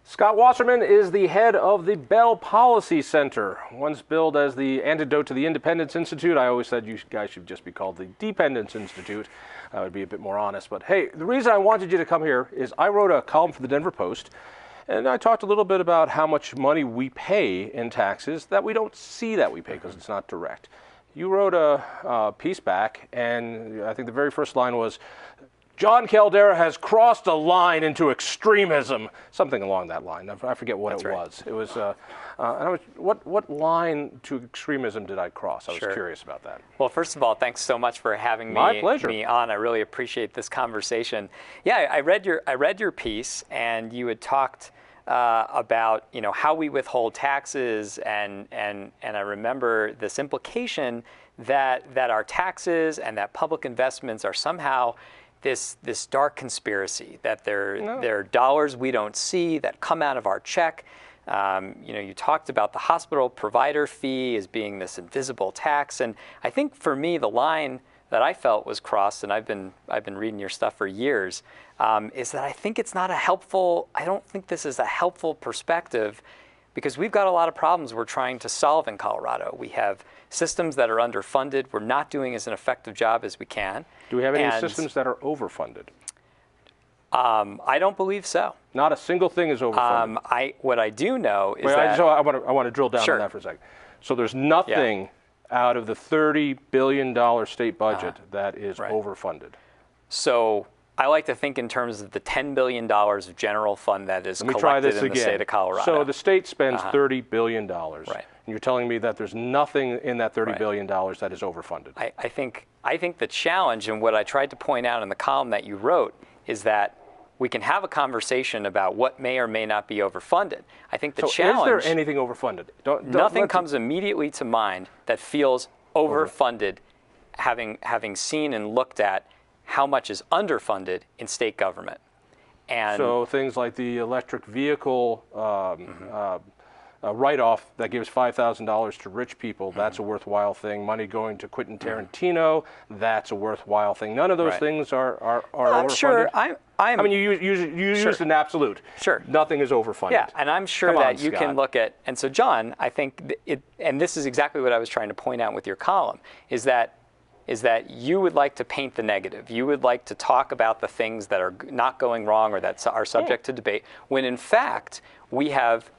Scott Wasserman is the head of the Bell Policy Center. Once billed as the antidote to the Independence Institute, I always said you guys should just be called the Dependence Institute. I would be a bit more honest. But hey, the reason I wanted you to come here is I wrote a column for the Denver Post, and I talked a little bit about how much money we pay in taxes that we don't see that we pay because it's not direct. You wrote a piece back, and I think the very first line was, Jon Caldara has crossed a line into extremism, something along that line. I forget what it was. It was, what line to extremism did I cross? I was curious about that. Well, first of all, thanks so much for having me on. I really appreciate this conversation. Yeah, I read your piece, and you had talked about how we withhold taxes, and I remember this implication that our taxes and that public investments are somehow this dark conspiracy, that they're dollars we don't see that come out of our check. You talked about the hospital provider fee as being this invisible tax, and I think for me the line that I felt was crossed, and I've been reading your stuff for years, is that I think it's not a helpful. I don't think this is a helpful perspective, because we've got a lot of problems we're trying to solve in Colorado. We have systems that are underfunded. We're not doing as an effective job as we can. Do we have any systems that are overfunded? I don't believe so. Not a single thing is overfunded. What I do know is that... I want to drill down on that for a second. So there's nothing out of the $30 billion state budget that is overfunded. So I like to think in terms of the $10 billion of general fund that is collected in the state of Colorado. So the state spends $30 billion. Right. And you're telling me that there's nothing in that $30 billion that is overfunded. I think the challenge, and what I tried to point out in the column that you wrote, is that we can have a conversation about what may or may not be overfunded. I think the challenge... Is there anything overfunded? Nothing comes immediately to mind that feels overfunded, having seen and looked at how much is underfunded in state government. And so things like the electric vehicle write-off that gives $5,000 to rich people, that's a worthwhile thing. Money going to Quentin Tarantino, that's a worthwhile thing. None of those things are overfunded. Sure. I mean, you used an absolute. Sure. Nothing is overfunded. Yeah, and I'm sure that you can look at, and so John, I think, and this is exactly what I was trying to point out with your column, is that you would like to paint the negative. You would like to talk about the things that are not going wrong or that are subject to debate, when in fact we have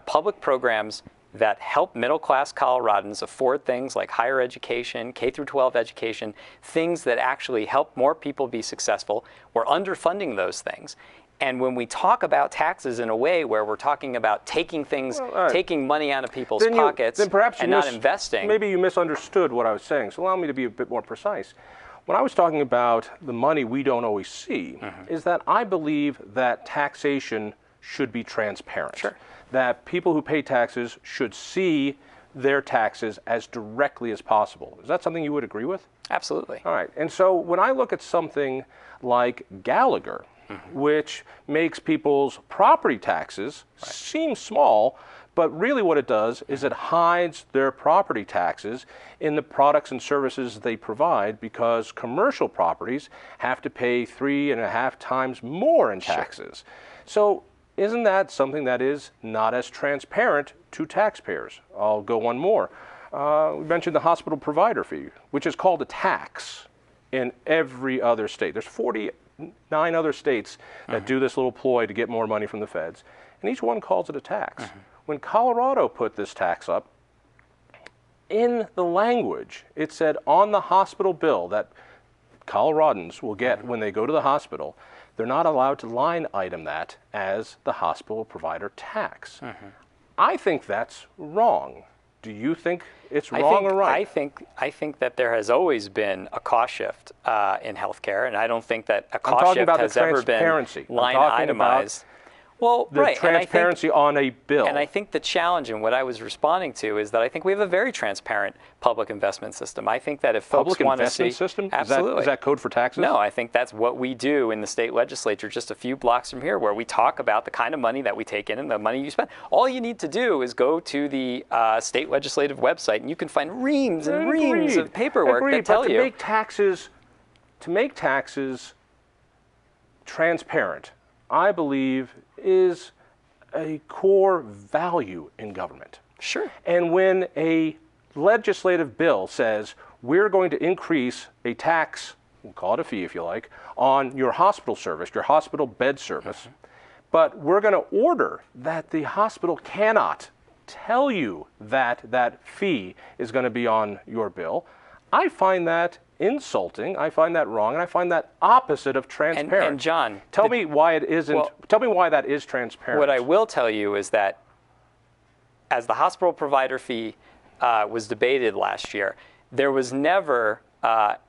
public programs that help middle-class Coloradans afford things like higher education, K-12 education, things that actually help more people be successful. We're underfunding those things. And when we talk about taxes in a way where we're talking about taking things, taking money out of people's pockets and not investing. Maybe you misunderstood what I was saying, so allow me to be a bit more precise. When I was talking about the money we don't always see, is that I believe that taxation should be transparent. Sure. That people who pay taxes should see their taxes as directly as possible. Is that something you would agree with? Absolutely. All right. And so when I look at something like Gallagher, which makes people's property taxes seem small, but really what it does is it hides their property taxes in the products and services they provide, because commercial properties have to pay 3.5 times more in taxes. So isn't that something that is not as transparent to taxpayers? I'll go one more. We mentioned the hospital provider fee, which is called a tax in every other state. There's 49 other states that do this little ploy to get more money from the feds, and each one calls it a tax. When Colorado put this tax up, in the language, it said on the hospital bill that Coloradans will get when they go to the hospital, they're not allowed to line item that as the hospital provider tax. I think that's wrong. Do you think it's wrong or right? I think that there has always been a cost shift in healthcare, and I don't think that a cost shift has ever been line itemized. Well, the transparency on a bill. And I think the challenge, and what I was responding to, is that I think we have a very transparent public investment system. I think that if folks want to see... Public investment system? Absolutely. Is that code for taxes? No, I think that's what we do in the state legislature just a few blocks from here, where we talk about the kind of money that we take in and the money you spend. All you need to do is go to the state legislative website, and you can find reams and reams of paperwork that tell you... To make taxes transparent, I believe, is a core value in government. Sure. And when a legislative bill says we're going to increase a tax, we'll call it a fee if you like, on your hospital service, your hospital bed service, but we're going to order that the hospital cannot tell you that that fee is going to be on your bill, I find that insulting, I find that wrong, and I find that opposite of transparent. And John, tell me why it isn't. Well, tell me why that is transparent. What I will tell you is that as the hospital provider fee was debated last year, there was never,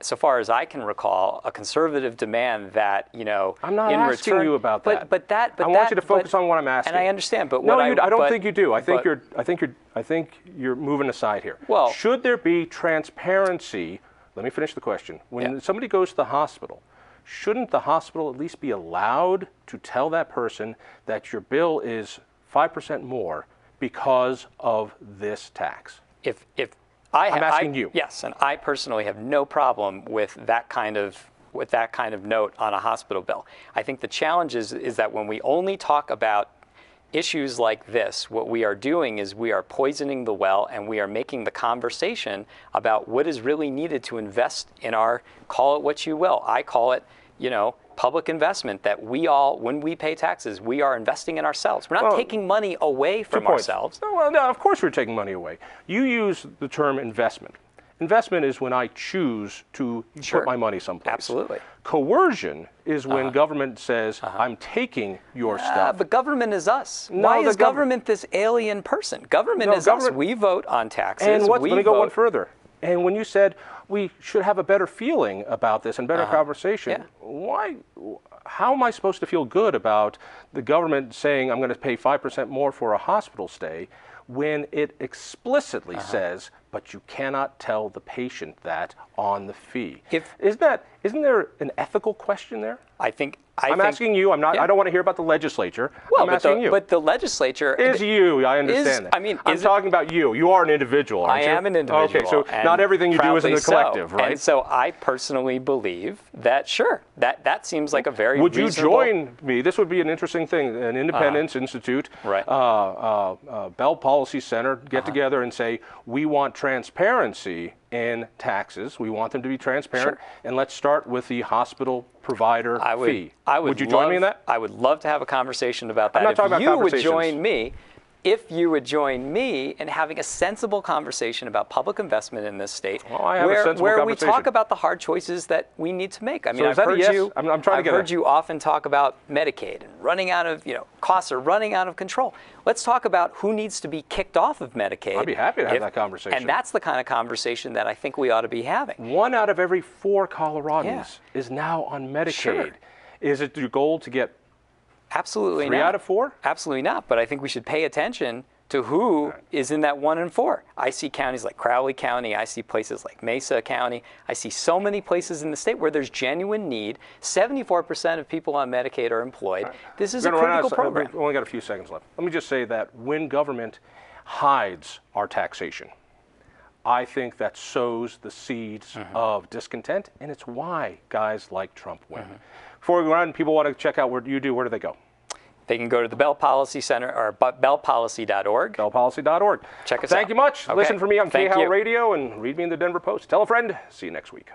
so far as I can recall, a conservative demand that, you know, I'm not in asking return, you about that. But I want you to focus on what I'm asking. And I understand, but no, what I don't think you do. I think you're moving aside here. Well, should there be transparency? Let me finish the question. When somebody goes to the hospital, shouldn't the hospital at least be allowed to tell that person that your bill is 5% more because of this tax? I'm asking you. Yes, and I personally have no problem with that kind of note on a hospital bill. I think the challenge is that when we only talk about issues like this, what we are doing is we are poisoning the well, and we are making the conversation about what is really needed to invest in our, call it what you will. I call it, you know, public investment, that we all, when we pay taxes, we are investing in ourselves. We're not taking money away from ourselves. No, of course we're taking money away. You use the term investment. Investment is when I choose to put my money someplace. Absolutely. Coercion is when government says, I'm taking your stuff. But government is us. Why is government this alien person? Government is us. We vote on taxes. And let me go one further. And when you said we should have a better feeling about this and better conversation, why? How am I supposed to feel good about the government saying I'm going to pay 5% more for a hospital stay when it explicitly says, but you cannot tell the patient that on the fee? Isn't there an ethical question there? I'm asking you. I'm not. I don't want to hear about the legislature. Well, I'm asking you. But the legislature is you. I understand that. I mean, I'm talking about you. You are an individual, aren't you? I am an individual. Okay, so not everything you do is in the collective, right? And so I personally believe that, sure, that seems like a very Would you reasonable... join me? This would be an interesting thing. An Independence Institute, Bell Policy Center, get together and say, we want transparency in taxes. We want them to be transparent. And let's start with the hospital provider fee. Would you join me in that? I would love to have a conversation about that. I'm not talking about conversations. If you would join me in having a sensible conversation about public investment in this state, where we talk about the hard choices that we need to make. I mean, so I've heard you often talk about Medicaid and running out of, costs are running out of control. Let's talk about who needs to be kicked off of Medicaid. I'd be happy to have that conversation. And that's the kind of conversation that I think we ought to be having. 1 out of every 4 Coloradans is now on Medicaid. Sure. Is it your goal to get Absolutely 3 not. out of 4? Absolutely not. But I think we should pay attention to who is in that 1 in 4. I see counties like Crowley County. I see places like Mesa County. I see so many places in the state where there's genuine need. 74% of people on Medicaid are employed. This is a critical program. We've only got a few seconds left. Let me just say that when government hides our taxation, I think that sows the seeds of discontent, and it's why guys like Trump win. Before we run, people want to check out what you do. Where do they go? They can go to the Bell Policy Center or bellpolicy.org. Bellpolicy.org. Check us out. Thank you much. Okay. Listen for me on Thank KHOW you. Radio and read me in the Denver Post. Tell a friend. See you next week.